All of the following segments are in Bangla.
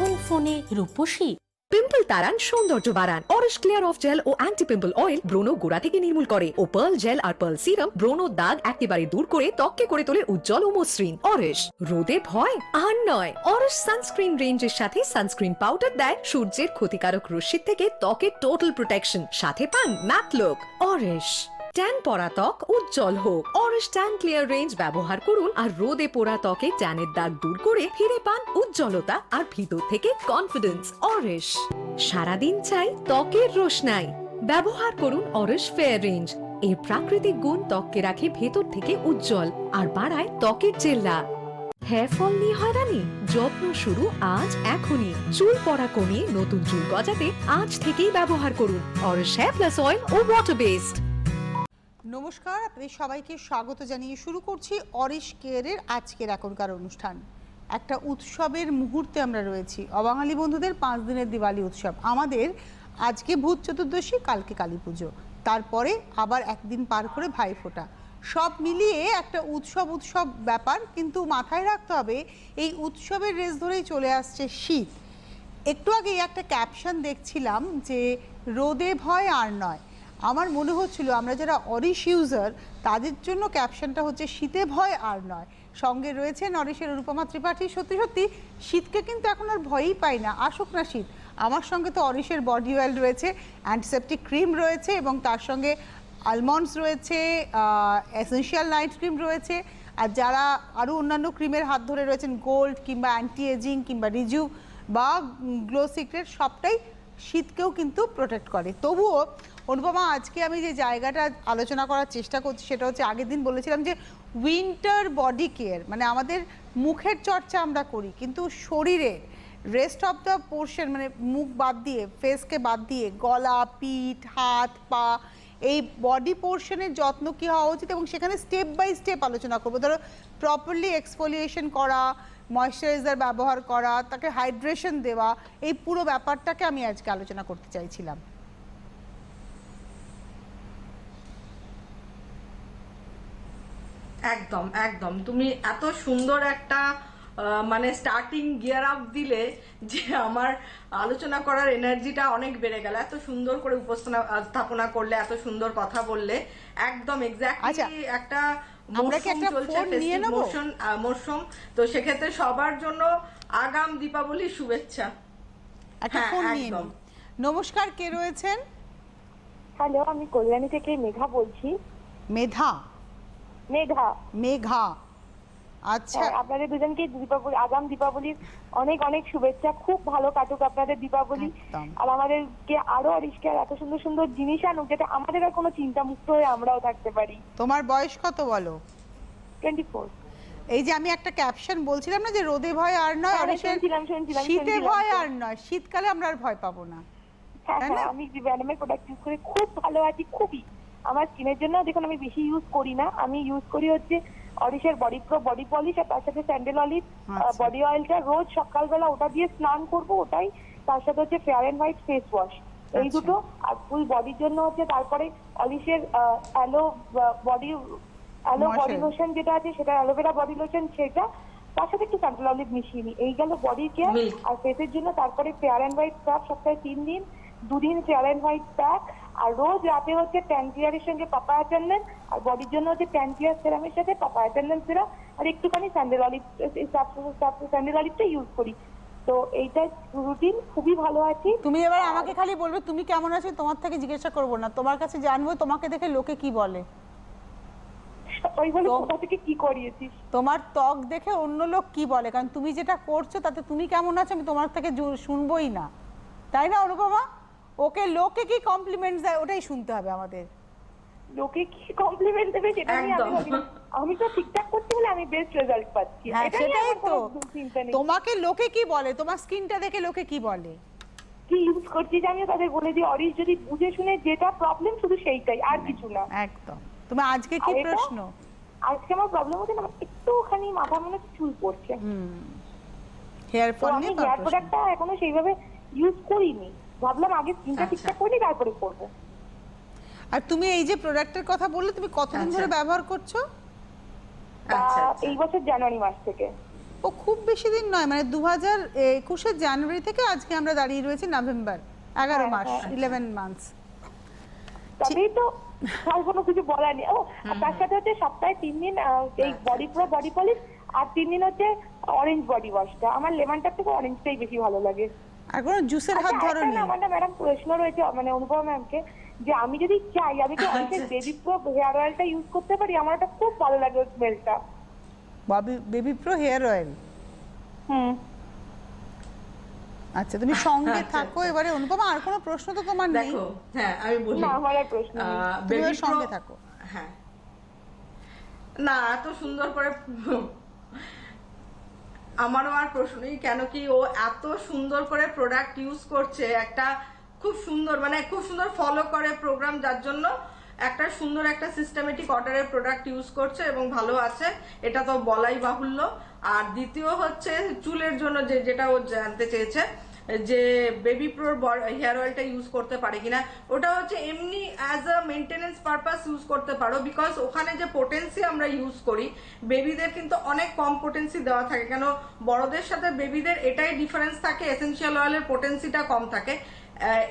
কোন ফোনে রূপসী? পিম্পল তাড়ান, সৌন্দর্য বাড়ান। অরিশ ক্লিয়ার অফ জেল ও অ্যান্টি পিম্পল অয়েল ব্রণ গোড়া থেকে নির্মূল করে ও পার্ল জেল আর পার্ল সিরাম ব্রণ দাগ একেবারে দূর করে ত্বককে করে তোলে উজ্জ্বল ও মসৃণ। অরিশ, রোদে ভয় আর নয়। অরিশ সানস্ক্রিন রেঞ্জের সাথে সানস্ক্রিন পাউডার দেয় সূর্যের ক্ষতিকারক রশ্মির থেকে ত্বকের টোটাল প্রোটেকশন, সাথে পান ম্যাট লুক। অরিশ, ট্যান পড়া ত্বক উজ্জ্বল হোক। অরিশ ট্যান ক্লিয়ার রেঞ্জ ব্যবহার করুন আর রোদে পোড়া ত্বকে ট্যানের দাগ দূর করে ফিরে পান উজ্জ্বলতা আর ভিতর থেকে কনফিডেন্স। অরিশ, সারাদিন চাই ত্বকের রোশনাই, ব্যবহার করুন অরিশ ফেয়ার রেঞ্জ। এর প্রাকৃতিক গুণ ত্বককে রাখে ভেতর থেকে উজ্জ্বল আর বাড়ায় ত্বকের জেল্লা। হেয়ার ফল নিয়ে হয়রানি? যত্ন শুরু আজ, এখনই। চুল পড়া কমিয়ে নতুন চুল গজাতে আজ থেকেই ব্যবহার করুন অরিশ হেয়ার প্লাস অয়েল ও ওয়াটার বেসড। নমস্কার, আপনাদের সবাইকে স্বাগত জানিয়ে শুরু করছি অরিশ কেয়ারের আজকের এখনকার অনুষ্ঠান। একটা উৎসবের মুহূর্তে আমরা রয়েছি। অবাঙালি বন্ধুদের 5 দিনের দিওয়ালি উৎসব। আমাদের আজকে ভূত চতুর্দশী, কালকে কালী পুজো, তারপরে আবার একদিন পার করে ভাইফোঁটা। সব মিলিয়ে একটা উৎসব ব্যাপার, কিন্তু মাথায় রাখতে হবে এই উৎসবের রেস ধরেই চলে আসছে শীত। একটু আগে একটা ক্যাপশন দেখছিলাম যে রোদে ভয় আর নয়। আমার মনে হচ্ছিল আমরা যারা অরিশ ইউজার তাদের জন্য ক্যাপশনটা হচ্ছে শীতে ভয় আর নয়। সঙ্গে রয়েছেন অরিশের অনুপমা ত্রিপাঠী। সত্যি সত্যি শীতকে কিন্তু এখন আর ভয়ই পাই না, আসুক না শীত। আমার সঙ্গে তো অরিশের বডি অয়েল রয়েছে, অ্যান্টিসেপটিক ক্রিম রয়েছে এবং তার সঙ্গে আলমন্ডস রয়েছে, এসেনশিয়াল নাইট ক্রিম রয়েছে, আর যারা আরও অন্যান্য ক্রিমের হাত ধরে রয়েছেন, গোল্ড কিংবা অ্যান্টি এজিং কিংবা রিজু বা গ্লো সিক্রেট, সবটাই শীতকেও কিন্তু প্রোটেক্ট করে। তবুও অনুপমা, আজকে আমি যে জায়গাটা আলোচনা করার চেষ্টা করছি সেটা হচ্ছে, আগের দিন বলেছিলাম যে উইন্টার বডি কেয়ার, মানে আমাদের মুখের চর্চা আমরা করি কিন্তু শরীরের রেস্ট অফ দ্য পোর্শন, মানে মুখ বাদ দিয়ে, ফেসকে বাদ দিয়ে, গলা, পিঠ, হাত, পা, এই বডি পোর্শনের যত্ন কী হওয়া উচিত এবং সেখানে স্টেপ বাই স্টেপ আলোচনা করবো। ধরো প্রপারলি এক্সফোলিয়েশন করা, ময়শ্চারাইজার ব্যবহার করা, তাকে হাইড্রেশন দেওয়া, এই পুরো ব্যাপারটাকে আমি আজকে আলোচনা করতে চাইছিলাম। একদম একদম, তুমি এত সুন্দর একটা মানে স্টার্টিং গিয়ার আপ দিলে যে আমার আলোচনা করার এনার্জিটা অনেক বেড়ে গেল। এত সুন্দর করে উপস্থাপনা করলে, এত সুন্দর কথা বললে, একদম এক্স্যাক্টলি একটা মরশুম। তো সেক্ষেত্রে সবার জন্য আগাম দীপাবলির শুভেচ্ছা। একদম। নমস্কার, কে রয়েছেন? হ্যালো, আমি কল্যাণী থেকে মেঘা বলছি। মেঘা? আচ্ছা, আপনাদের দুজনকে দীপাবলি, আগাম দীপাবলির অনেক অনেক শুভেচ্ছা। খুব ভালো কাটুক আপনাদের দীপাবলি, আর আমাদেরকে আরো অরিশকে এত সুন্দর সুন্দর জিনিস আনুক যাতে আমাদের আর কোনো চিন্তা মুক্ত হয়ে আমরাও থাকতে পারি। তোমার বয়স কত বলো? 24। এই যে আমি একটা ক্যাপশন বলছিলাম না যে রোদে ভয় আর নয়, শীতে ভয় আর নয়, শীতকালে আমরা আর ভয় পাবো না। হ্যাঁ, আমি ভ্যানমের প্রোডাক্ট ইউজ করে খুব ভালো আছি, খুবই। আমার স্কিনের জন্য দেখুন আমি বেশি ইউজ করি না, আমি ইউজ করি হচ্ছে অরিশের বডি প্রো বডি পলিশ, আর তার সাথে স্যান্ডেল অলিভ বডি অয়েলটা রোজ সকালবেলা ওটা দিয়ে স্নান করবো, ওটাই। তার সাথে হচ্ছে fair and white face wash, এই দুটো। আর ফুল বডির জন্য হচ্ছে তারপরে অরিশের অ্যালো বডি লোশন যেটা আছে, সেটা অ্যালোভেরা বডি লোশন, সেটা। তার সাথে একটু স্যান্ডেল অলিভ মিশিয়ে নিই, এই গেল বডি কেয়ার। আর ফেসের জন্য তারপরে ফেয়ার এন্ড হোয়াইট স্ক্রাব সপ্তাহে 3 দিন, 2 দিন ফেয়ার এন্ড হোয়াইট প্যাক, আর রোজ রাতে হচ্ছে ট্যানক্লিয়ারের সঙ্গে পাপায়া চন্দন, আর বডির জন্য হচ্ছে ট্যানক্লিয়ার সেরামের সাথে পাপায়া চন্দন সেরাম, আর একটুখানি স্যান্ডেল অলিভ, স্যান্ডেল অলিভটা ইউজ করি। তো এইটা রুটিন, খুবই ভালো আছি। তুমি এবার আমাকে খালি বলবে তুমি কেমন আছো, তোমার থেকে জিজ্ঞাসা করবো না, তোমার কাছে জানবো তোমাকে দেখে লোকে কি বলে। ওই বলে কোথা থেকে কি করিয়েছিস, তোমার ত্বক দেখে অন্য লোক কি বলে, কারণ তুমি যেটা করছো তাতে তুমি কেমন আছো আমি তোমার থেকে শুনবোই না, তাই না অনুপমা? ওকে লোকে কি কমপ্লিমেন্ট দেয় ওটাই শুনতে হবে আমাদের। লোকে কি কমপ্লিমেন্ট দেবে সেটা নিয়ে আমি তো ঠিকঠাক করছি বলে আমি বেস্ট রেজাল্ট পাচ্ছি। সেটাই তো, তোমাকে লোকে কি বলে, তোমার স্কিনটা দেখে লোকে কি বলে, কি ইউজ করছিস, আমি তাদের বলে দিই অরিশ যদি বুঝে শুনে যেটা প্রবলেম শুধু সেইটাই, আর কিছু না। একদম। তোমার আজকে কি প্রশ্ন? আজকে আমার প্রবলেম হচ্ছে না, একটুখানি মাথা মনে চুল পড়ছে। হেয়ার ফল নিয়ে হেয়ার প্রোডাক্টটা এখনো সেইভাবে ইউজ করিনি, ভাবলাম আগে স্কিনটা ঠিকঠাক করে নিই তারপরে করবো। আর তুমি এই যে প্রোডাক্টের কথা বললে, তুমি কতদিন ধরে ব্যবহার করছো? এই বছর জানুয়ারি মাস থেকে। ও খুব বেশি দিন নয়, মানে 2021 জানুয়ারি থেকে আজকে আমরা দাঁড়িয়ে রয়েছি নভেম্বর, 11 মাস, 11 মান্থস। তবেই তো আর কোনো কিছু বলার নেই। ও আর তার সাথে হচ্ছে সপ্তাহে 3 দিন এই বডি প্রো বডি পলিশ, আর 3 দিন হচ্ছে অরেঞ্জ বডি ওয়াশটা। আমার লেমনটার থেকে অরেঞ্জটাই বেশি ভালো লাগে। আর কোনো জুসের হাত ধরনি? আমার না ম্যাডাম প্রশ্ন রয়েছে মানে অনুপমা ম্যামকে, যে আমি যদি চাই আমি কি অনেকের বেবি প্রো হেয়ার অয়েলটা ইউজ করতে পারি? আমার ওটা খুব ভালো লাগে ওই স্মেলটা। Baby pro hair oil? হুম। আচ্ছা, তুমি সঙ্গে থাকো। এবারে অনুপমা, আর কোনো প্রশ্ন তো তোমার নেই? দেখো, হ্যাঁ আমি বলি, না আমার আর প্রশ্ন নেই। তুমি বেবি সঙ্গে থাকো। হ্যাঁ, না এত সুন্দর করে আমারও আর প্রশ্ন নেই, কেন কি ও এত সুন্দর করে প্রোডাক্ট ইউজ করছে, একটা খুব সুন্দর মানে খুব সুন্দর ফলো করে প্রোগ্রাম, যার জন্য একটা সুন্দর একটা সিস্টেমেটিক অর্ডারের প্রোডাক্ট ইউজ করছে এবং ভালো আছে, এটা তো বলাই বাহুল্য। আর দ্বিতীয় হচ্ছে চুলের জন্য যেটা ও জানতে চেয়েছে যে বেবি প্রোর হেয়ার অয়েলটা ইউজ করতে পারে কিনা, ওটা হচ্ছে এমনি as a maintenance purpose use করতে পারো, বিকজ ওখানে যে পোটেন্সি আমরা ইউজ করি বেবিদের কিন্তু অনেক কম পোটেন্সি দেওয়া থাকে, কেন বড়দের সাথে বেবিদের এটাই ডিফারেন্স থাকে, এসেনশিয়াল অয়েলের পোটেন্সিটা কম থাকে।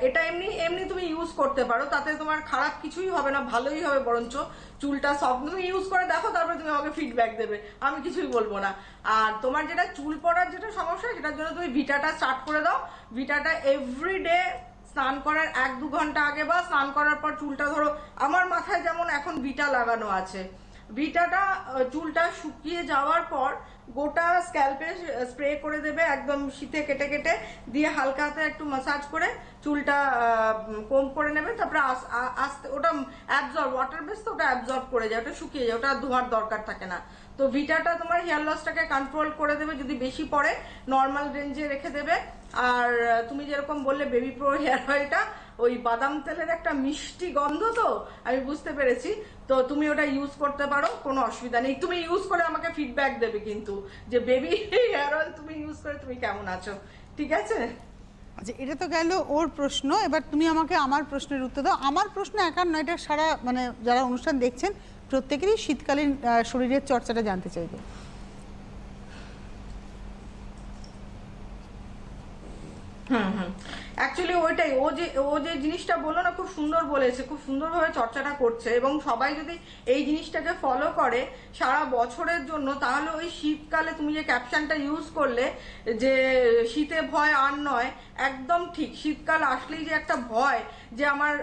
এটা এমনি এমনি তুমি ইউজ করতে পারো, তাতে তোমার খারাপ কিছুই হবে না, ভালোই হবে, বরঞ্চ চুলটা সফট। তুমি ইউজ করে দেখো, তারপরে তুমি আমাকে ফিডব্যাক দেবে, আমি কিছুই বলবো না। আর তোমার যেটা চুল পড়ার যেটা সমস্যা, সেটার জন্য তুমি ভিটাটা স্টার্ট করে দাও। ভিটাটা এভরিডে স্নান করার 1-2 ঘন্টা আগে বা স্নান করার পর চুলটা ধরো, আমার মাথায় যেমন এখন ভিটা লাগানো আছে, ভিটাটা চুলটা শুকিয়ে যাওয়ার পর গোটা স্ক্যাল্পে স্প্রে করে দেবে, একদম শীতে কেটে কেটে দিয়ে হালকা হাতে একটু মাসাজ করে চুলটা কোম করে নেবে, তারপরে আস্তে ওটা অ্যাবজর্ব, ওয়াটার বেস তো ওটা অ্যাবজর্ব করে যায়, ওটা শুকিয়ে যায়, ওটা ধোয়ার দরকার থাকে না। তো ভিটাটা তোমার হেয়ার লসটাকে কন্ট্রোল করে দেবে, যদি বেশি পড়ে নর্মাল রেঞ্জে রেখে দেবে। আর তুমি যেরকম বললে বেবি প্রো হেয়ার অয়েলটা, ওই বাদাম তেলের একটা মিষ্টি গন্ধ, তো আমি বুঝতে পেরেছি, তো তুমি ওটা ইউজ করতে পারো, কোনো অসুবিধা নেই। তুমি ইউজ করে আমাকে ফিডব্যাক দেবে কিন্তু, যে বেবি হেয়ার অয়েল তুমি ইউজ করে তুমি কেমন আছো, ঠিক আছে? আচ্ছা, এটা তো গেল ওর প্রশ্ন। এবার তুমি আমাকে আমার প্রশ্নের উত্তর দাও। আমার প্রশ্ন একার নয়, এটা সারা মানে যারা অনুষ্ঠান দেখছেন প্রত্যেকেরই শীতকালীন শরীরের চর্চাটা জানতে চাইবে। অ্যাকচুয়ালি ওইটাই, ও যে জিনিসটা বললো না, খুব সুন্দর বলেছে, খুব সুন্দরভাবে চর্চাটা করছে, এবং সবাই যদি এই জিনিসটাকে ফলো করে সারা বছরের জন্য, তাহলে ওই শীতকালে তুমি যে ক্যাপশনটা ইউজ করলে যে শীতে ভয় আর নয়, একদম ঠিক। শীতকাল আসলেই যে একটা ভয় যে আমার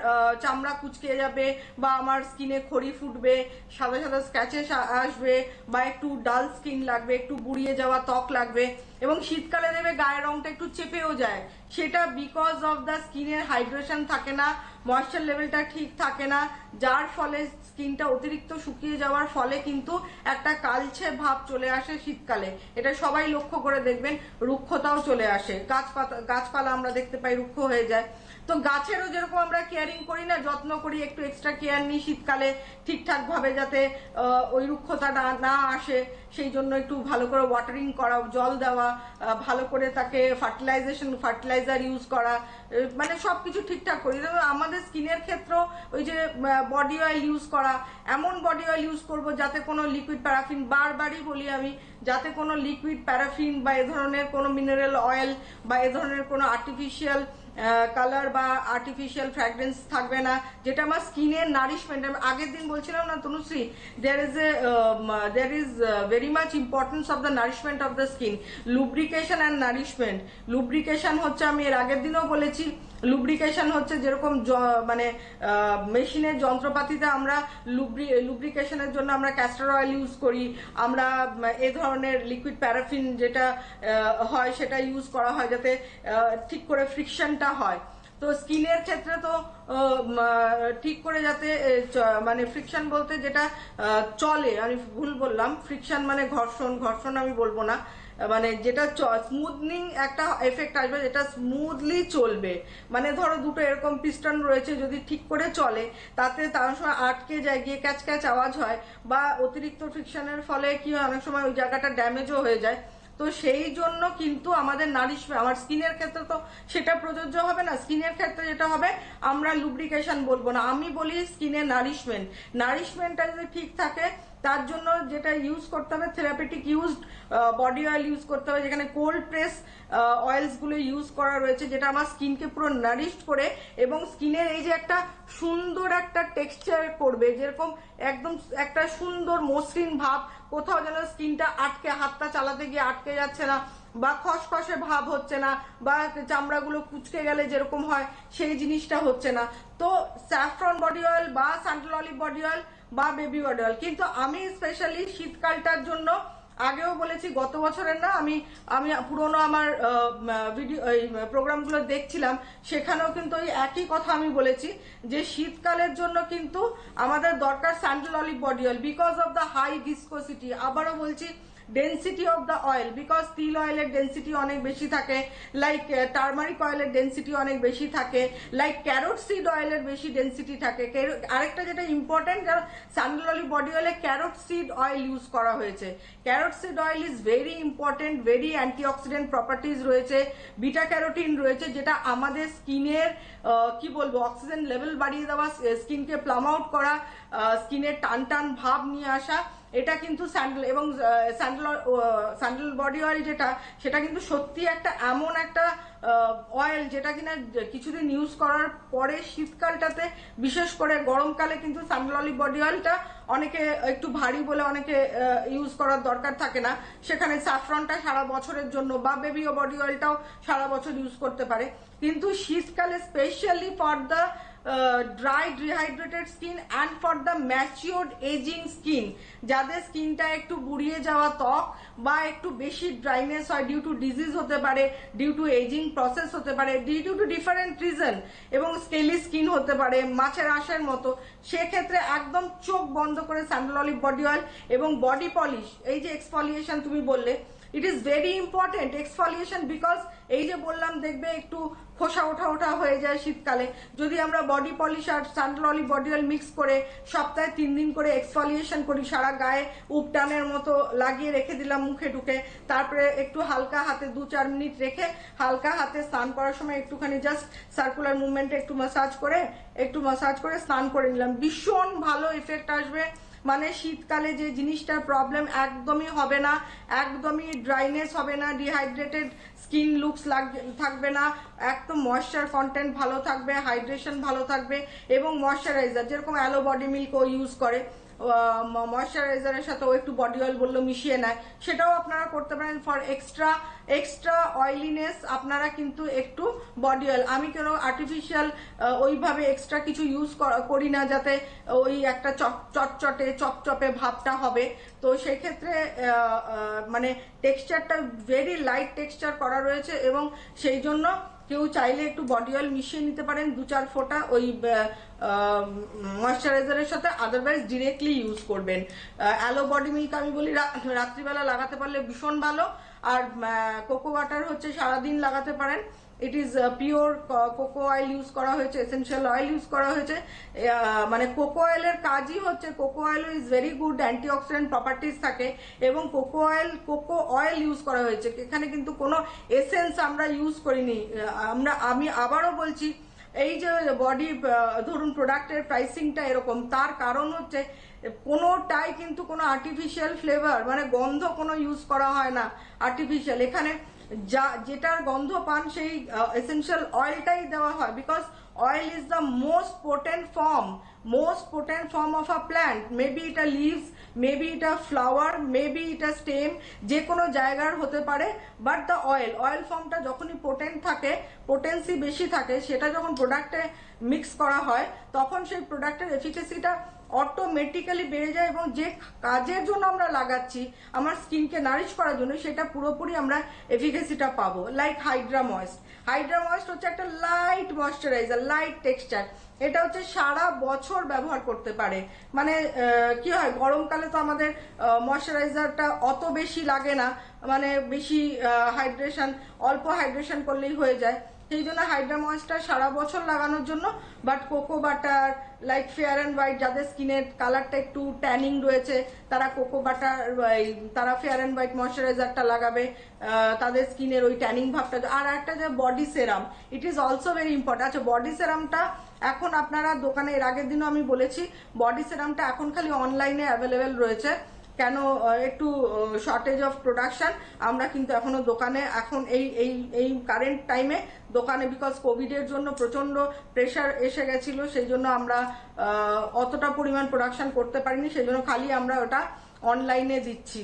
চামড়া কুচকে যাবে, বা আমার স্কিনে খড়ি ফুটবে, সাদা সাদা স্ক্র্যাচেস আসবে, বা একটু ডাল স্কিন লাগবে, একটু বুড়িয়ে যাওয়া ত্বক লাগবে, এবং শীতকালে দেবে গায়ের রংটা একটু চেপেও যায়, সেটা বিকজ অফ দ্য স্কিনের হাইড্রেশন থাকে না, ময়েশ্চার লেভেলটা ঠিক থাকে না, যার ফলে স্কিনটা অতিরিক্ত শুকিয়ে যাওয়ার ফলে কিন্তু একটা কালচে ভাব চলে আসে শীতকালে। এটা সবাই লক্ষ্য করে দেখবেন, রুক্ষতাও চলে আসে, গাছপালা আমরা দেখতে পাই রুক্ষ হয়ে যায়। তো গাছেরও যেরকম আমরা কেয়ারিং করি না, যত্ন করি, একটু এক্সট্রা কেয়ার নিই শীতকালে ঠিকঠাক ভাবে, যাতে ওই রুক্ষতা না আসে, সেই জন্য একটু ভালো করে ওয়াটারিং করা, জল দেওয়া, ভালো করে তাকে ফার্টিলাইজার ইউজ করা, মানে সবকিছু ঠিকঠাক করি। আমাদের স্কিনের ক্ষেত্রেও ওই যে বডি অয়েল ইউজ করা, এমন বডি অয়েল ইউজ করবো যাতে কোনো লিকুইড প্যারাফিন, বারবারই বলি আমি, যাতে কোনো লিকুইড প্যারাফিন বা এ ধরনের কোনো মিনারেল অয়েল বা এ ধরনের কোনো আর্টিফিশিয়াল কালার বা আর্টিফিশিয়াল ফ্র্যাগ্রেন্স থাকবে না, যেটা আমার স্কিনের নারিশমেন্ট। আমি আগের দিন বলছিলাম না Tanushree, there is very much importance of the nourishment of the skin, lubrication and nourishment. lubrication হচ্ছে, আমি এর আগের দিনও বলেছি, লুব্রিকেশন হচ্ছে যেরকম মানে মেশিনের যন্ত্রপাতিতে আমরা লুব্রিকেশনের জন্য আমরা ক্যাস্টর অয়েল ইউজ করি, আমরা এ ধরনের লিকুইড প্যারাফিন যেটা হয় সেটা ইউজ করা হয়, যাতে ঠিক করে ফ্রিকশনটা হয়। তো স্কিনের ক্ষেত্রে তো ঠিক করে যাতে মানে ফ্রিকশন বলতে যেটা চলে, আমি ভুল বললাম, ফ্রিকশন মানে ঘর্ষণ আমি বলবো না, মানে যেটা স্মুথনিং একটা এফেক্ট আসবে, যেটা স্মুথলি চলবে। মানে ধরো দুটো এরকম পিস্টন রয়েছে, যদি ঠিক করে চলে, তাতে তার সময় আটকে যায়, গিয়ে ক্যাচ ক্যাচ আওয়াজ হয়, বা অতিরিক্ত ফ্রিকশনের ফলে কি হয়, অনেক সময় ওই জায়গাটা ড্যামেজও হয়ে যায়। তো সেই জন্য কিন্তু আমাদের নারিশমেন্ট, আমার স্কিনের ক্ষেত্রে তো সেটা প্রযোজ্য হবে না। স্কিনের ক্ষেত্রে যেটা হবে, আমরা লুব্রিকেশন বলবো না, আমি বলি স্কিনের নারিশমেন্টটা যদি ঠিক থাকে, তার জন্য যেটা ইউজ করতে হবে therapeutic used body oil use করতে হবে, যেখানে কোল্ড প্রেস অয়েলসগুলো ইউজ করা রয়েছে, যেটা আমার স্কিনকে পুরো নারিশড করে এবং স্কিনের এই যে একটা সুন্দর একটা টেক্সচার করবে, যেরকম একদম একটা সুন্দর মসৃণ ভাব, কোথাও যেন স্কিনটা আটকে, হাতটা চালাতে গিয়ে আটকে যাচ্ছে না বা খসখসে ভাব হচ্ছে না বা চামড়াগুলো কুচকে গেলে যেরকম হয় সেই জিনিসটা হচ্ছে না। তো স্যাফরন বডি অয়েল বা স্যান্ডেল অলিভ বডি অয়েল বা বেবি বডি অয়েল, কিন্তু আমি স্পেশালি শীতকালটার জন্য আগেও বলেছি, গত বছরের না, আমি পুরোনো আমার ভিডিও প্রোগ্রামগুলো দেখছিলাম, সেখানেও কিন্তু ওই একই কথা আমি বলেছি যে শীতকালের জন্য কিন্তু আমাদের দরকার sandal olive body oil because of the high viscosity. আবারও বলছি, density of the oil, because তিল অয়েলের ডেন্সিটি অনেক বেশি থাকে, লাইক টার্মারিক অয়েলের ডেন্সিটি অনেক বেশি থাকে, লাইক ক্যারোট সিড অয়েলের বেশি ডেন্সিটি থাকে। আরেকটা যেটা ইম্পর্টেন্ট, কারণ স্যান্ডেল অলিভ বডি অয়েলে ক্যারোট সিড অয়েল ইউজ করা হয়েছে। Carrot seed oil is very important, very antioxidant properties রয়েছে, বিটা ক্যারোটিন রয়েছে, যেটা আমাদের স্কিনের কি বলবো অক্সিজেন লেভেল বাড়িয়ে দেওয়া, স্কিনকে প্লাম আউট করা, স্কিনের টান টান ভাব নিয়ে আসা, এটা কিন্তু স্যান্ডেল এবং স্যান্ডেল বডি অয়েল যেটা, সেটা কিন্তু সত্যি একটা এমন একটা অয়েল যেটা কিনা কিছুদিন ইউজ করার পরে শীতকালটাতে, বিশেষ করে গরমকালে কিন্তু স্যান্ডেল অলিভ বডি অয়েলটা অনেকে একটু ভারী বলে অনেকে ইউজ করার দরকার থাকে না, সেখানে স্যাফরনটা সারা বছরের জন্য বা বেবি বডি অয়েলটাও সারা বছর ইউজ করতে পারে। কিন্তু শীতকালে specially for the dry dehydrated skin and for the matured ageing skin, যাদের স্কিনটা একটু বুড়িয়ে যাওয়া ত্বক বা একটু বেশি ড্রাইনেস হয়, ডিউ টু ডিজিজ হতে পারে, ডিউ টু এজিং প্রসেস হতে পারে, ডিউ টু ডিফারেন্ট রিজন, এবং স্কেলি স্কিন হতে পারে মাছের আঁশের মতো, সেক্ষেত্রে একদম চোখ বন্ধ করে স্যান্ডেল অলিভ বডি অয়েল এবং বডি পলিশ, এই যে এক্সফলিয়েশন তুমি বললে, it is very important exfoliation, because এই যে বললাম দেখবে একটু খোসা ওঠা হয়ে যায় শীতকালে, যদি আমরা বডি পলিশ আর sandal olive body oil mix করে সপ্তাহে 3 দিন করে এক্সফলিয়েশন করি, সারা গায়ে উপটানের মতো লাগিয়ে রেখে দিলাম মুখে ঢুকে, তারপরে একটু হালকা হাতে 2-4 মিনিট রেখে হালকা হাতে স্নান করার সময় একটুখানি জাস্ট সার্কুলার মুভমেন্টে একটু মাসাজ করে স্নান করে নিলাম, ভীষণ ভালো এফেক্ট আসবে। মানে শীতকালে যে জিনিসটার প্রবলেম একদমই হবে না, একদমই ড্রাইনেস হবে না, ডিহাইড্রেটেড স্কিন লুকস থাকবে না, একদম ময়েশ্চার কন্টেন্ট ভালো থাকবে, হাইড্রেশন ভালো থাকবে, এবং ময়েশ্চারাইজার যেরকম অ্যালো বডি মিল্ক ও ইউজ করে, ময়েশ্চারাইজারের সাথে ও একটু বডি অয়েল বললো মিশিয়ে নেয়, সেটাও আপনারা করতে পারেন ফর এক্সট্রা অয়েলিনেস। আপনারা কিন্তু একটু বডি অয়েল, আমি কেন আর্টিফিশিয়াল ওইভাবে এক্সট্রা কিছু ইউজ করি না, যাতে ওই একটা চপচপে ভাবটা হবে, তো সেক্ষেত্রে মানে টেক্সচারটা ভেরি লাইট টেক্সচার করা রয়েছে, এবং সেই জন্য কেউ চাইলে একটু বডি অয়েল মিশিয়ে নিতে পারেন 2-4 ফোঁটা ওই ময়েশ্চারাইজারের সাথে, আদারওয়াইজ ডিরেক্টলি ইউজ করবেন। অ্যালো বডি মিল্ক আমি বলি রাত্রিবেলা লাগাতে পারলে ভীষণ ভালো, আর কোকো বাটার হচ্ছে সারাদিন লাগাতে পারেন। It is pure cocoa oil use করা হয়েছে, এসেনশিয়াল অয়েল ইউজ করা হয়েছে, মানে কোকো অয়েলের কাজই হচ্ছে, cocoa oil is very good antioxidant properties থাকে, এবং কোকো অয়েল ইউজ করা হয়েছে, এখানে কিন্তু কোনো এসেন্স আমরা ইউজ করিনি। আমি আবারও বলছি, এই যে বডি ধরুন প্রোডাক্টের প্রাইসিংটা এরকম, তার কারণ হচ্ছে কোনোটাই কিন্তু কোনো আর্টিফিশিয়াল ফ্লেভার মানে গন্ধ কোনো ইউজ করা হয় না আর্টিফিশিয়াল, এখানে যেটার গন্ধ পান সেই এসেনশিয়াল অয়েলটাই দেওয়া হয়, because oil is the most potent form of a plant, maybe it a leaves, maybe it a flower, maybe it a stem, যে কোনো জায়গার হতে পারে, বাট দ্য অয়েল ফর্মটা যখনই পোটেন্ট থাকে, পোটেন্সি বেশি থাকে, সেটা যখন প্রোডাক্টে মিক্স করা হয় তখন সেই প্রোডাক্টের এফিকেসিটা অটোমেটিক্যালি বেড়ে যায়, এবং যে কাজের জন্য আমরা লাগাচ্ছি আমার স্কিনকে নারিশ করার জন্য, সেটা পুরোপুরি আমরা এফিকেসিটা পাবো। লাইক হাইড্রা ময়েস্ট হচ্ছে একটা লাইট ময়েশ্চারাইজার, লাইট টেক্সচার, এটা হচ্ছে সারা বছর ব্যবহার করতে পারে। মানে কি হয়, গরমকালে তো আমাদের ময়েশ্চারাইজারটা অত বেশি লাগে না, মানে বেশি অল্প হাইড্রেশন করলেই হয়ে যায়, সেই জন্য হাইড্রা ময়েশ্চার সারা বছর লাগানোর জন্য। But cocoa butter, like fair and white, যাদের স্কিনের কালারটা একটু ট্যানিং রয়েছে, তারা কোকো বাটার, তারা ফেয়ার অ্যান্ড হোয়াইট ময়েশ্চারাইজারটা লাগাবে, তাদের স্কিনের ওই ট্যানিং ভাবটা। আর একটা যে body serum, it is also very important. আচ্ছা, বডি সেরামটা এখন আপনারা দোকানে, এর আগের দিনও আমি বলেছি, বডি সেরামটা এখন খালি অনলাইনে অ্যাভেলেবেল রয়েছে, কেন একটু শর্টেজ অফ প্রোডাকশন। আমরা কিন্তু এখনো দোকানে, এখন এই এই এই কারেন্ট টাইমে দোকানে, বিকজ কোভিডের জন্য প্রচন্ড প্রেশার এসে গেছিল, সেই জন্য আমরা অতটা পরিমাণ প্রোডাকশন করতে পারিনি, সেই জন্য খালি আমরা ওটা অনলাইনে দিচ্ছি।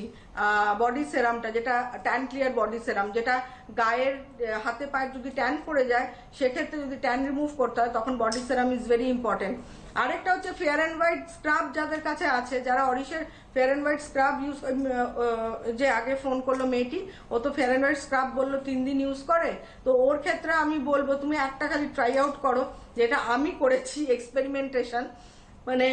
বডি সেরামটা, যেটা ট্যান ক্লিয়ার বডি সেরাম, যেটা গায়ের হাতে পায়ে যদি ট্যান পড়ে যায়, সেক্ষেত্রে যদি ট্যান রিমুভ করতে হয় তখন body serum is very important. আরেকটা হচ্ছে ফেয়ার অ্যান্ড হোয়াইট স্ক্রাব, যাদের কাছে আছে, যারা অরিশের fair and white scrub use, যে আগে ফোন করলো মেয়েটি, ও তো ফেয়ার অ্যান্ড হোয়াইট স্ক্রাব বললো 3 দিন ইউজ করে, তো ওর ক্ষেত্রে আমি বলবো তুমি একটা খালি ট্রাই আউট করো, যেটা আমি করেছি এক্সপেরিমেন্টেশন। মানে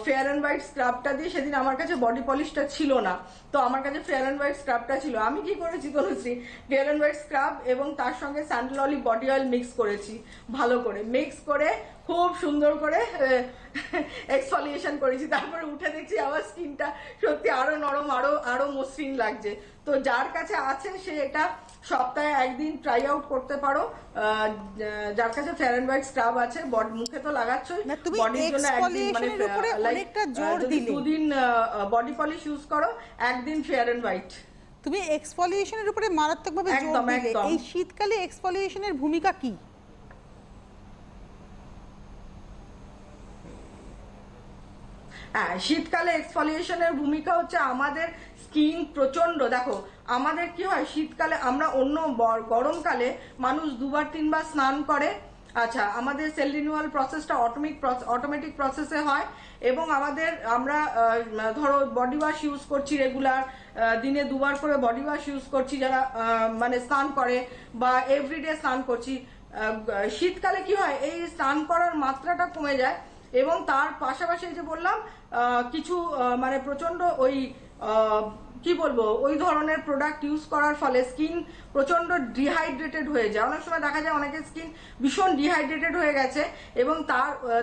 ফেয়ার অ্যান্ড হোয়াইট স্ক্রাবটা দিয়ে, সেদিন আমার কাছে বডি পলিশটা ছিল না, তো আমার কাছে ফেয়ার অ্যান্ড হোয়াইট স্ক্রাবটা ছিল। আমি কি করেছি Tanushree, fair and white scrub এবং তার সঙ্গে sandal olive body oil mix করেছি, ভালো করে মিক্স করে খুব সুন্দর করে এক্সফলিয়েশন করেছি, তারপরে উঠে দেখছি আমার স্কিনটা সত্যি আরো নরম, আরো মসৃণ লাগছে। তো যার কাছে আছে সে এটা সপ্তাহে একদিন ট্রাই আউট করতে পারো। যার কাছে ফেয়ার অ্যান্ড হোয়াইট স্ক্রাব আছে, মুখে তো লাগাচ্ছই, না, তুমি বডির জন্য একদিন, মানে exfoliation এর উপরে অনেকটা জোর যদি দিলে। 2 দিন বডি পলিশ ইউজ করো, একদিন ফেয়ার অ্যান্ড হোয়াইট। তুমি এক্সফলিয়েশনের উপরে মারাত্মকভাবে জোর একদম, দিলে, একদম। এই শীতকালে এক্সফলিয়েশনের ভূমিকা কি? হ্যাঁ, শীতকালে এক্সফলিয়েশনের ভূমিকা হচ্ছে, আমাদের স্কিন প্রচন্ড, দেখো আমাদের কি হয় শীতকালে, আমরা অন্য গরমকালে মানুষ 2-3 বার স্নান করে, আচ্ছা আমাদের সেল রিনিউয়াল প্রসেসটা অটোমেটিক প্রসেসে হয়, এবং আমরা ধরো বডি ওয়াশ ইউজ করছি রেগুলার, দিনে 2 বার করে বডি ওয়াশ ইউজ করছি, যারা মানে স্নান করে বা এভরিডে স্নান করছি। শীতকালে কি হয়, এই স্নান করার মাত্রাটা কমে যায়, এবং তার পাশাপাশি যে বললাম কিছু মানে প্রচন্ড ওই কি বলবো, ওই ধরনের প্রোডাক্ট ইউজ করার ফলে স্কিন প্রচন্ড ডিহাইড্রেটেড হয়ে যায়। অনেক সময় দেখা যায় অনেকের স্কিন ভীষণ ডিহাইড্রেটেড হয়ে গেছে, এবং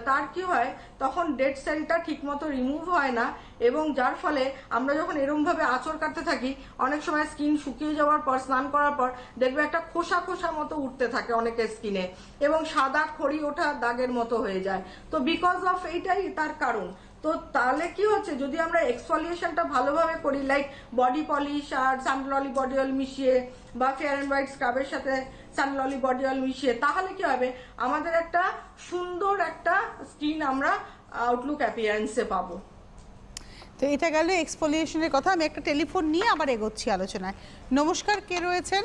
তার কি হয়, তখন ডেড সেলটা ঠিক মতো রিমুভ হয় না, এবং যার ফলে আমরা যখন এরম ভাবে আঁচড় কাটতে থাকি, অনেক সময় স্কিন শুকিয়ে যাওয়ার পর, স্নান করার পর দেখবে একটা খোসা খোসা মতো উঠতে থাকে অনেকের স্কিনে, এবং সাদা খড়ি ওঠা দাগের মতো হয়ে যায়। তো বিকজ অফ এইটাই তার কারণ। তো তাহলে কি হচ্ছে, যদি আমরা এক্সফলিয়েশনটা ভালোভাবে করি, লাইক বডি পলিশ আর স্যান্ডেল অলিভ বডি অয়েল মিশিয়ে, বা ফেয়ার অ্যান্ড হোয়াইট স্ক্রাবের সাথে স্যান্ডেল অলিভ বডি অয়েল মিশিয়ে, তাহলে কি হবে, আমাদের একটা সুন্দর একটা স্কিন আমরা আউটলুক অ্যাপিয়ারেন্সে পাবো। তো এটা গেল এক্সফলিয়েশনের কথা। আমি একটা টেলিফোন নিয়ে আবার এগোচ্ছি আলোচনায়। নমস্কার, কে রয়েছেন?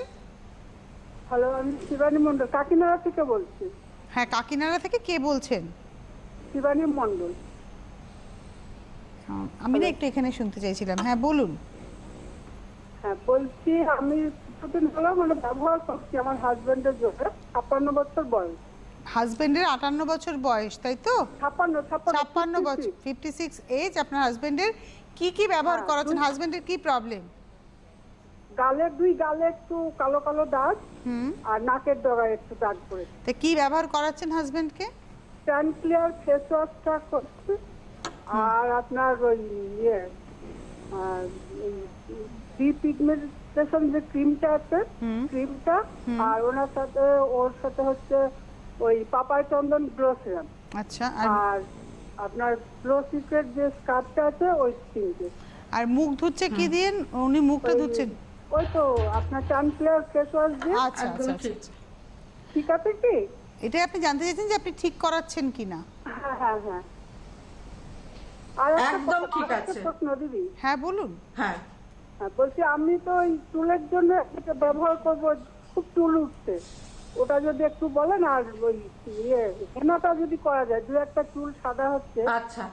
হ্যালো, আমি শিবানী মন্ডল কাকিনাড়া থেকে বলছি। হ্যাঁ, কাকিনাড়া থেকে কে বলছেন? শিবানী মন্ডল। আমি না একটু এখানে শুনতে চাইছিলাম। হ্যাঁ বলুন। হ্যাঁ বলছি, আমি কিছুদিন হলো মানে ব্যবহার করছি আমার হাজবেন্ডের জন্য। 56 বছর বয়স। হাজবেন্ডের 58 বছর বয়স, তাই তো? 56 বছর, 56 এজ আপনার হাজবেন্ডের। কি কি ব্যবহার করাচ্ছেন? হাজবেন্ডের কি প্রবলেম? দুই গালে একটু কালো কালো দাগ, আর নাকের ডগায় একটু দাগ পড়েছে। তা কি ব্যবহার করাচ্ছেন হাজবেন্ডকে? ট্যান ক্লিয়ার ফেস ওয়াশটা করছি, আর আপনার ওই ডিপিগমেন্টেশন যে ক্রিমটা আছে, ক্রিমটা, আর ওর সাথে হচ্ছে ওই পাপায় চন্দন গ্লো সিরাম। আচ্ছা, আর আপনার গ্লো সিক্রেট যে স্কার্ফটা আছে ওই তিনটে। আর মুখ ধুচ্ছে কি দিয়ে? উনি মুখটা ধুচ্ছেন ওই তো আপনার ট্যান ক্লিয়ার ফেস ওয়াশ দিয়ে। আচ্ছা আচ্ছা আচ্ছা। ঠিক আছে কি? এটাই আপনি জানতে চাইছেন যে আপনি ঠিক করাচ্ছেন কিনা? হ্যাঁ হ্যাঁ হ্যাঁ। আর একদম ঠিক আছে। প্রশ্ন দিদি। হ্যাঁ বলুন। হ্যাঁ, বলছি আমি তো ওই চুলের জন্য এটা ব্যবহার করবো, খুব চুল উঠছে, ওটা যদি একটু বলেন। আর ওই হেনাটা যদি করা যায়, 2-1টা চুল সাদা হচ্ছে। আচ্ছা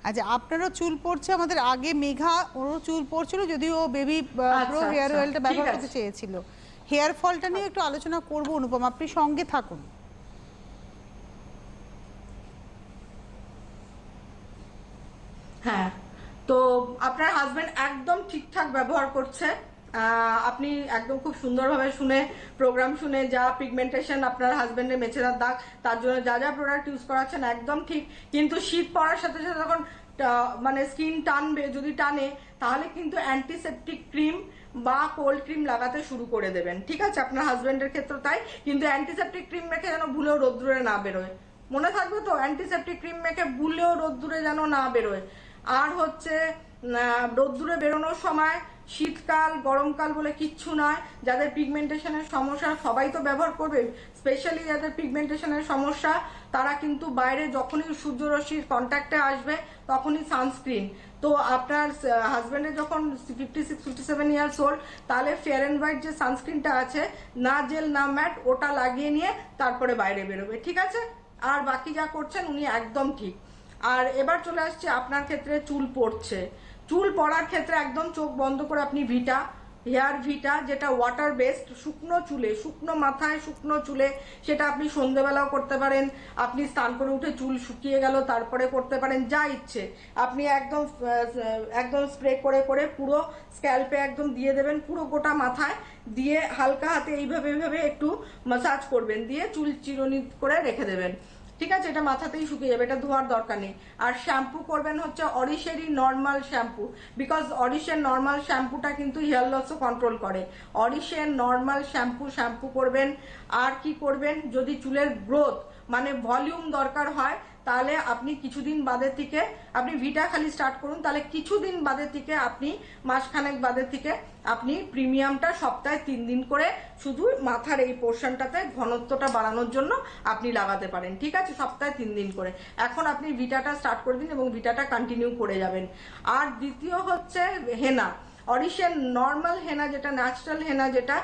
আচ্ছা, আপনারও চুল পড়ছে। আমাদের আগে মেঘা, ওরও চুল পড়ছিল, যদিও ও বেবি প্রো আচ্ছা, হেয়ার আচ্ছা, অয়েলটা ব্যবহার ঠিক করতে আছে। চেয়েছিল। হেয়ার ফলটা নিয়ে একটু আলোচনা করব অনুপম, আপনি সঙ্গে থাকুন। হ্যাঁ, তো আপনার হাজবেন্ড একদম ঠিকঠাক ব্যবহার করছে। আপনি একদম খুব সুন্দরভাবে শুনে, প্রোগ্রাম শুনে, যা পিগমেন্টেশন আপনার হাজবেন্ডের মেচেদার দাগ, তার জন্য যা যা প্রোডাক্ট ইউজ করাচ্ছেন একদম ঠিক। কিন্তু শীত পড়ার সাথে সাথে যখন মানে স্কিন টানবে, যদি টানে, তাহলে কিন্তু অ্যান্টিসেপটিক ক্রিম বা কোল্ড ক্রিম লাগাতে শুরু করে দেবেন। ঠিক আছে, আপনার হাজবেন্ডের ক্ষেত্রে তাই। কিন্তু অ্যান্টিসেপটিক ক্রিম রেখে যেন ভুলেও রোদ্দুরে না বেরোয়, মনে থাকবে তো? অ্যান্টিসেপ্টিক ক্রিম মেখে বুলেও রোদ্দুরে যেন না বেরোয়। আর হচ্ছে রোদ্দুরে বেরোনোর সময় শীতকাল গরমকাল বলে কিচ্ছু নয়, যাদের পিগমেন্টেশনের সমস্যা সবাই তো ব্যবহার করবে, স্পেশালি যাদের পিগমেন্টেশনের সমস্যা তারা কিন্তু বাইরে যখনই সূর্যরশ্মির কন্ট্যাক্টে আসবে তখনই সানস্ক্রিন। তো আপনার হাজব্যান্ডের যখন 56-57 ইয়ার্স ওল্ড, তাহলে ফেয়ার অ্যান্ড হোয়াইট যে সানস্ক্রিনটা আছে, না জেল না ম্যাট, ওটা লাগিয়ে নিয়ে তারপরে বাইরে বেরোবে, ঠিক আছে? আর বাকি যা করছেন উনি একদম ঠিক। আর এবার চলে আসছে আপনার ক্ষেত্রে চুল পড়ছে। চুল পড়ার ক্ষেত্রে একদম চোখ বন্ধ করে আপনি ভিটা, হেয়ার ভিটা, যেটা ওয়াটার বেসড, শুকনো চুলে, শুকনো মাথায় শুকনো চুলে, সেটা আপনি সন্ধেবেলাও করতে পারেন, আপনি স্নান করে উঠে চুল শুকিয়ে গেল তারপরে করতে পারেন, যা ইচ্ছে আপনি একদম একদম স্প্রে করে করে পুরো স্ক্যাল্পে একদম দিয়ে দেবেন, পুরো গোটা মাথায় দিয়ে হালকা হাতে এইভাবে এইভাবে একটু ম্যাসাজ করবেন, দিয়ে চুল চিরুনি করে রেখে দেবেন, ঠিক আছে? এটা মাথাতেই শুকিয়ে যাবে, এটা ধোয়ার দরকার নেই। আর শ্যাম্পু করবেন হচ্ছে অরিশেরই নর্মাল শ্যাম্পু, বিকজ অরিশের নর্মাল শ্যাম্পুটা কিন্তু হেয়ার লসও কন্ট্রোল করে। অরিশের নর্মাল শ্যাম্পু করবেন। আর কি করবেন, যদি চুলের গ্রোথ মানে ভলিউম দরকার হয় তাহলে আপনি কিছুদিন বাদে থেকে আপনি ভিটা খালি স্টার্ট করুন, তাহলে কিছুদিন বাদে থেকে আপনি মাসখানেক বাদে থেকে আপনি প্রিমিয়ামটা সপ্তাহে 3 দিন করে শুধু মাথার এই পোর্শনটাতে ঘনত্বটা বাড়ানোর জন্য আপনি লাগাতে পারেন, ঠিক আছে? সপ্তাহে 3 দিন করে। এখন আপনি ভিটাটা স্টার্ট করে দিন এবং ভিটাটা কন্টিনিউ করে যাবেন। আর দ্বিতীয় হচ্ছে হেনা, অরিশের নর্মাল হেনা, যেটা ন্যাচারাল হেনা, যেটা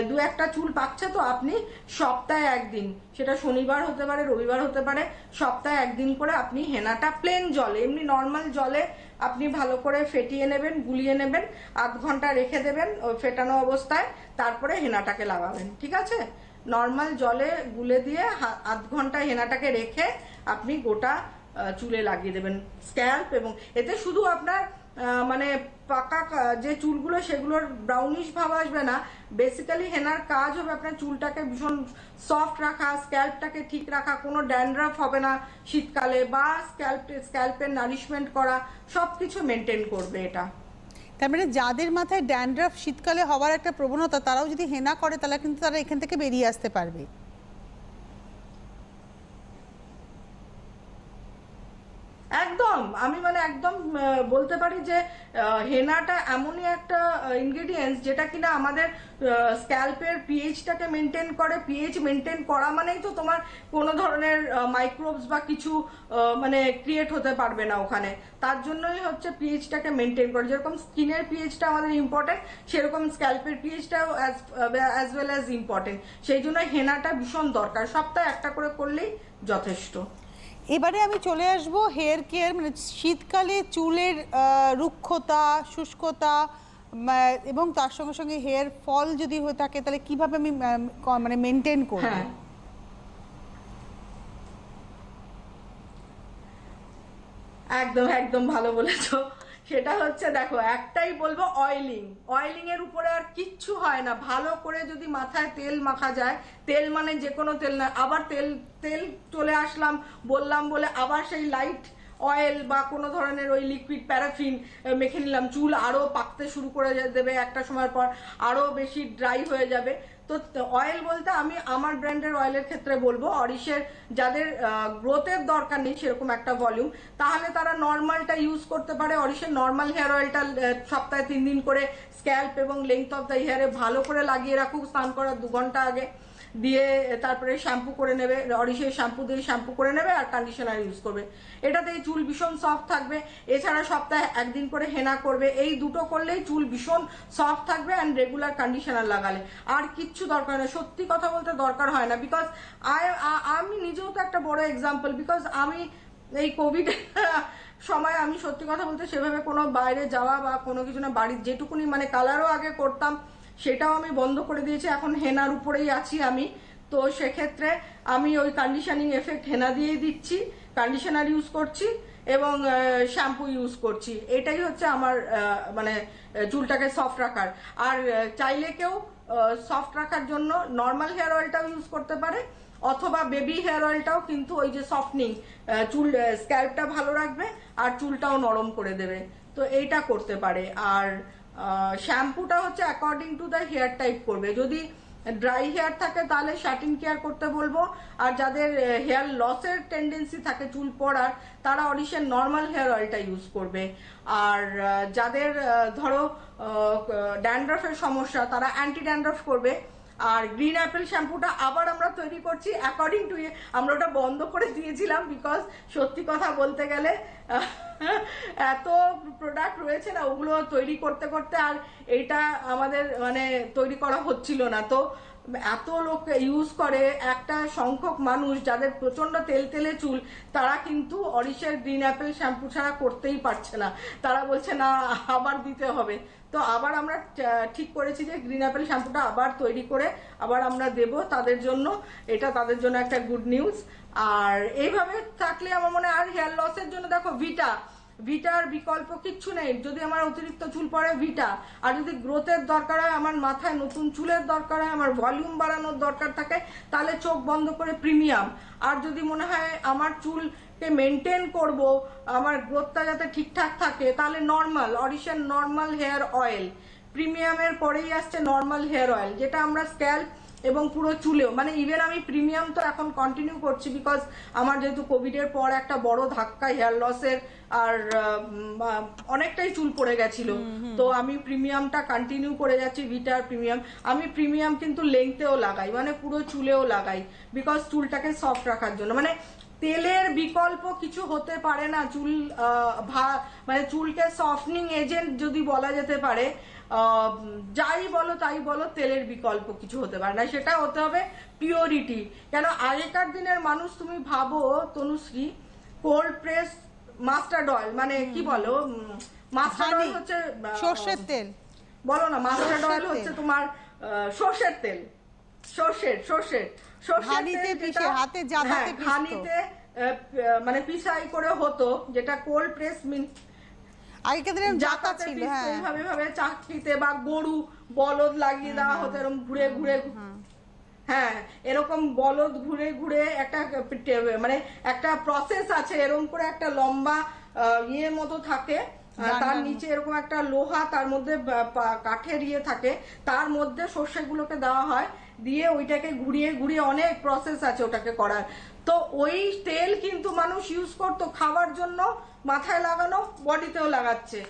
দু একটা চুল পাকছে তো আপনি সপ্তাহে একদিন, সেটা শনিবার হতে পারে রবিবার হতে পারে, সপ্তাহে একদিন করে আপনি হেনাটা প্লেন জলে, এমনি নর্মাল জলে আপনি ভালো করে ফেটিয়ে নেবেন, গুলিয়ে নেবেন, আধ ঘন্টা রেখে দেবেন ফেটানো অবস্থায়, তারপরে হেনাটাকে লাগাবেন, ঠিক আছে? নর্মাল জলে গুলে দিয়ে আধ ঘন্টা হেনাটাকে রেখে আপনি গোটা চুলে লাগিয়ে দেবেন স্ক্যাল্প, এবং এতে শুধু আপনার মানে পাকা যে চুলগুলো সেগুলোর ব্রাউনিশ ভাব আসবে না, বেসিক্যালি হেনার কাজ হবে আপনার চুলটাকে ভীষণ সফট রাখা, স্ক্যাল্পটাকে ঠিক রাখা, কোনো ড্যান্ড্রাফ হবে না শীতকালে, বা স্ক্যাল্পের নারিশমেন্ট করা, সবকিছু মেনটেন করবে এটা। তার মানে যাদের মাথায় ড্যান্ড্রাফ শীতকালে হওয়ার একটা প্রবণতা, তারাও যদি হেনা করে তাহলে কিন্তু তারা এখান থেকে বেরিয়ে আসতে পারবে। একদম, আমি মানে একদম বলতে পারি যে হেনাটা এমনই একটা ইনগ্রেডিয়েন্টস যেটা কিনা আমাদের স্ক্যাল্পের পিএইচটাকে মেনটেন করে। পিএইচ মেনটেন করা মানেই তো তোমার কোনো ধরনের মাইক্রোবস বা কিছু মানে ক্রিয়েট হতে পারবে না ওখানে, তার জন্যই হচ্ছে পিএইচটাকে মেনটেন করে। যেরকম স্কিনের পিএইচটা আমাদের ইম্পর্টেন্ট, সেরকম স্ক্যাল্পের পিএইচটাও অ্যাজ ওয়েল অ্যাজ ইম্পর্টেন্ট। সেই জন্য হেনাটা ভীষণ দরকার, সপ্তাহে একটা করে করলেই যথেষ্ট। এবারে আমি চলে আসব হেয়ার কেয়ার, মানে শীতকালে চুলের রুক্ষতা, শুষ্কতা এবং তার সঙ্গে সঙ্গে হেয়ার ফল যদি হয়ে থাকে তাহলে কিভাবে আমি মানে মেনটেন করব? হ্যাঁ, একদম একদম ভালো বলেছো। সেটা হচ্ছে দেখো, একটাই বলবো, অয়েলিং এর উপরে আর কিচ্ছু হয় না। ভালো করে যদি মাথায় তেল মাখা যায়, তেল মানে যে কোনো তেল না, আবার তেল চলে আসলাম বললাম বলে আবার সেই লাইট অয়েল বা কোনো ধরনের ওই লিকুইড প্যারাফিন মেখে নিলাম, চুল আরো পাকতে শুরু করে দেবে, একটা সময় পর আরো বেশি ড্রাই হয়ে যাবে। তো অয়েল বলতে আমি আমার ব্র্যান্ডের অয়েলের ক্ষেত্রে বলবো, অরিশের যাদের গ্রোথের দরকার নেই সেরকম একটা ভলিউম, তাহলে তারা নর্মালটা ইউজ করতে পারে। অরিশের নর্মাল হেয়ার অয়েলটা সপ্তাহে 3 দিন করে স্ক্যাল্প এবং লেংথ অফ দ্য হেয়ারে ভালো করে লাগিয়ে রাখুক, স্নান করার 2 ঘন্টা আগে, দিয়ে তারপরে শ্যাম্পু করে নেবে, অরিশের শ্যাম্পু দিয়ে শ্যাম্পু করে নেবে আর কন্ডিশনার ইউজ করবে। এটাতে চুল ভীষণ সফট থাকবে। এছাড়া সপ্তাহে একদিন করে হেনা করবে, এই দুটো করলেই চুল ভীষণ সফট থাকবে। অ্যান্ড রেগুলার কন্ডিশনার লাগালে আর কিচ্ছু দরকার হয় না, সত্যি কথা বলতে দরকার হয় না। বিকজ আমি নিজেও তো একটা বড় এক্সাম্পল, বিকজ আমি এই কোভিড সময় আমি সত্যি কথা বলতে সেভাবে কোনো বাইরে যাওয়া বা কোনো কিছু না, বাড়ির যেটুকুনি মানে কালারও আগে করতাম সেটাও আমি বন্ধ করে দিয়েছি, এখন হেনার উপরেই আছি আমি। তো সেক্ষেত্রে আমি ওই কন্ডিশনিং এফেক্ট হেনা দিয়েই দিচ্ছি, কন্ডিশনার ইউজ করছি এবং শ্যাম্পু ইউজ করছি। এটাই হচ্ছে আমার মানে চুলটাকে সফট রাখার। আর চাইলে কেউ সফট রাখার জন্য নর্মাল হেয়ার অয়েলটাও ইউজ করতে পারে, অথবা বেবি হেয়ার অয়েলটাও, কিন্তু ওই যে সফটনিং, চুল স্ক্যাল্পটা ভালো রাখবে আর চুলটাও নরম করে দেবে, তো এইটা করতে পারে। আর শ্যাম্পুটা হচ্ছে according to the hair type করবে। যদি ড্রাই হেয়ার থাকে তাহলে শ্যাটিন কেয়ার করতে বলবো, আর যাদের হেয়ার লসের টেন্ডেন্সি থাকে চুল পড়ার তারা অরিশের নর্মাল হেয়ার অয়েলটা ইউজ করবে। আর যাদের ধরো ড্যান্ড্রফের সমস্যা তারা অ্যান্টি ড্যান্ড্রফ করবে। আর গ্রিন অ্যাপেল শ্যাম্পুটা আবার আমরা তৈরি করছি অ্যাকর্ডিং টু আমরা ওটা বন্ধ করে দিয়েছিলাম বিকজ সত্যি কথা বলতে গেলে এত প্রোডাক্ট রয়েছে না, ওগুলো তৈরি করতে করতে আর এইটা আমাদের মানে তৈরি করা হচ্ছিল না। তো এত লোক ইউজ করে, একটা সংখ্যক মানুষ যাদের প্রচন্ড তেলে চুল তারা কিন্তু অরিশের গ্রিন অ্যাপেল শ্যাম্পু ছাড়া করতেই পারছে না, তারা বলছে না আবার দিতে হবে। তো আবার আমরা ঠিক করেছি যে গ্রিন অ্যাপেল শ্যাম্পুটা আবার তৈরি করে আবার আমরা দেব তাদের জন্য, এটা তাদের জন্য একটা গুড নিউজ। আর এইভাবে থাকলে আমার মনে হয় আর হেয়ার লসের জন্য দেখো ভিটার বিকল্প কিচ্ছু নেই। যদি আমার অতিরিক্ত চুল পড়ে ভিটা, আর যদি গ্রোথের দরকার হয়, আমার মাথায় নতুন চুলের দরকার হয়, আমার ভলিউম বাড়ানোর দরকার থাকে, তাহলে চোখ বন্ধ করে প্রিমিয়াম। আর যদি মনে হয় আমার চুলকে মেনটেন করব, আমার গ্রোথটা যাতে ঠিকঠাক থাকে, তাহলে নর্মাল অরিশের নর্মাল হেয়ার অয়েল, প্রিমিয়ামের পরেই আসছে নর্মাল হেয়ার অয়েল, যেটা আমরা স্ক্যাল্প এবং পুরো চুলেও মানে ইভেন আমি প্রিমিয়াম তো এখন কন্টিনিউ করছি বিকজ আমার যেহেতু কোভিডের পর একটা বড় ধাক্কা হেয়ার লসের আর অনেকটাই চুল পড়ে গেছিল, তো আমি প্রিমিয়ামটা কন্টিনিউ করে যাচ্ছি ভিটার প্রিমিয়াম। আমি প্রিমিয়াম কিন্তু লেংথেও লাগাই, মানে পুরো চুলেও লাগাই বিকজ চুলটাকে সফট রাখার জন্য। মানে তেলের বিকল্প কিছু হতে পারে না চুল মানে চুলকে সফটনিং এজেন্ট যদি বলা যেতে পারে, যাই বলো তাই বলো, তেলের বিকল্প কিছু হতে পারে না, সেটা হতে হবে পিওরিটি। কেন আগেকার দিনের মানুষ তুমি ভাবো Tanushree, cold press mustard oil মানে কি বলো, মাস্টার্ড অয়েল হচ্ছে সর্ষের তেল, বলো না মাস্টার্ড অয়েল হচ্ছে তোমার সর্ষের তেল, সর্ষের হানিতে পিষে হাতে জাতাতে পিষতো, হানিতে মানে পিসাই করে হতো, যেটা কোল্ড প্রেস আগেকার দিনে জাতা ছিল। হ্যাঁ, এইভাবে ভাবে চাকরিতে বা গরু বলদ লাগিয়ে দেওয়া হতো এরকম ঘুরে ঘুরে, হ্যাঁ এরকম বলদ ঘুরে ঘুরে একটা মানে একটা প্রসেস আছে, এরকম করে একটা লম্বা ইয়ের মতো থাকে, তার নিচে এরকম একটা লোহা, তার মধ্যে কাঠের ইয়ে থাকে, তার মধ্যে সর্ষেগুলোকে দেওয়া হয়, দিয়ে ওইটাকে ঘুরিয়ে ঘুরিয়ে অনেক প্রসেস আছে ওটাকে করার। তো ওই তেল কিন্তু মানুষ ইউজ করতো খাওয়ার জন্য, মাথায় লাগানো, বডিতেও লাগাচ্ছে,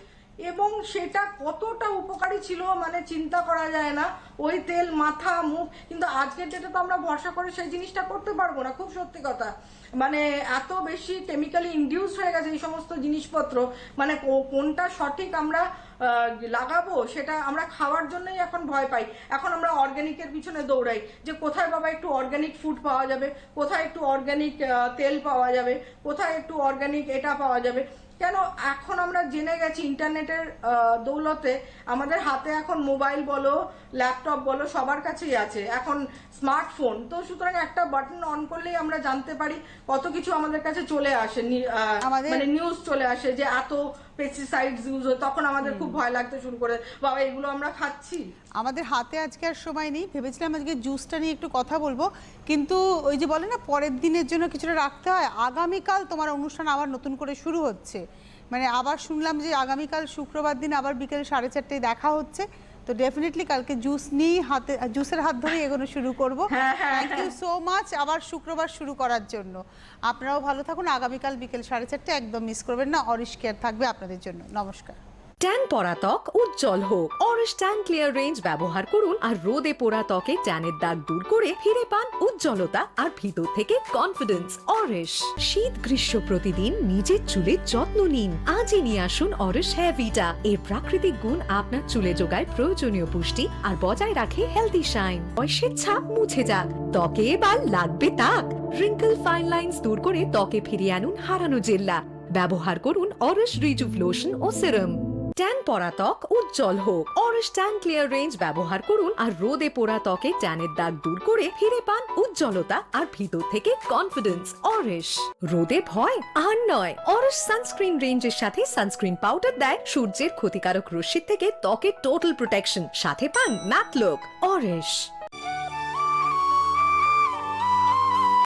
এবং সেটা কতটা উপকারী ছিল মানে চিন্তা করা যায় না। ওই তেল মাথা মুখ, কিন্তু আজকের ডেটে তো আমরা ভরসা করে সেই জিনিসটা করতে পারবো না, খুব সত্যি কথা। মানে এত বেশি কেমিক্যালি ইনডিউস হয়ে গেছে এই সমস্ত জিনিসপত্র, মানে কোনটা সঠিক আমরা লাগাবো সেটা আমরা খাওয়ার জন্যই এখন ভয় পাই। এখন আমরা অর্গানিকের পিছনে দৌড়াই যে কোথায় বাবা একটু অর্গানিক ফুড পাওয়া যাবে, কোথায় একটু অর্গানিক তেল পাওয়া যাবে, কোথায় একটু অর্গানিক এটা পাওয়া যাবে। কেন এখন আমরা জেনে গেছি ইন্টারনেটের দৌলতে আমাদের হাতে এখন মোবাইল বলো ল্যাপটপ বলো সবার কাছেই আছে এখন স্মার্টফোন, তো সুতরাং একটা বাটন অন করলেই আমরা জানতে পারি কত কিছু আমাদের কাছে চলে আসে, মানে নিউজ চলে আসে যে এত পেস্টিসাইডস ইউজ হয়, তখন আমাদের খুব ভয় লাগতে শুরু করে, বাবা এগুলো আমরা খাচ্ছি। আমাদের হাতে আজকে আর সময় নেই, ভেবেছিলাম আজকে জুসটা নিয়ে একটু কথা বলবো, কিন্তু ওই যে বলে না পরের দিনের জন্য কিছুটা রাখতে হয়। আগামীকাল তোমার অনুষ্ঠান আবার নতুন করে শুরু হচ্ছে, মানে আবার শুনলাম যে আগামীকাল শুক্রবার দিন আবার বিকেল 4:30টায় দেখা হচ্ছে, তো ডেফিনেটলি কালকে জুস নিয়ে হাতে জুসের হাত ধরে এগোনো শুরু করবো। থ্যাংক ইউ সো মাচ আবার শুক্রবার শুরু করার জন্য। আপনারাও ভালো থাকুন, আগামীকাল বিকেল 4:30 একদম মিস করবেন না, অরিশ কেয়ার থাকবে আপনাদের জন্য। নমস্কার। ট্যান পরা ত্বক উজ্জ্বল হোক, অরিশ ট্যান ক্লিয়ার রেঞ্জ ব্যবহার করুন আর রোদে পোড়া ত্বকে ট্যানের দাগ দূর করে ফিরে পান উজ্জ্বলতা আর ভিতর থেকে কনফিডেন্স। অরিশ শীত গ্রীষ্ম প্রতিদিন নিজের চুলের যত্ন নিন। আজই নিয়ে আসুন অরিশ হেয়ার ভিটা, এর প্রাকৃতিক গুণ আপনার চুলে যোগায় প্রয়োজনীয় পুষ্টি আর বজায় রাখে হেলদি শাইন। বয়সের ছাপ মুছে যাক, ত্বকে এবার লাগবে তাক। রিঙ্কল ফাইন লাইন্স দূর করে ত্বকে ফিরিয়ে আনুন হারানো জেল্লা। ব্যবহার করুন অরিশ রিজুভ লোশন ও সিরাম। ট্যান পরা ত্বক উজ্জ্বল হোক, অরিশ ট্যান ক্লিয়ার রেঞ্জ ব্যবহার করুন আর রোদে পোড়া ত্বকে ট্যানের দাগ দূর করে ফিরে পান উজ্জ্বলতা আর ভিতর থেকে কনফিডেন্স। অরিশ রোদে ভয় আর নয়। অরিশ সানস্ক্রিন রেঞ্জের সাথে সানস্ক্রিন পাউডার দেয় সূর্যের ক্ষতিকারক রশ্মি থেকে ত্বকের টোটাল প্রোটেকশন, সাথে পান ম্যাট লুক। অরিশ।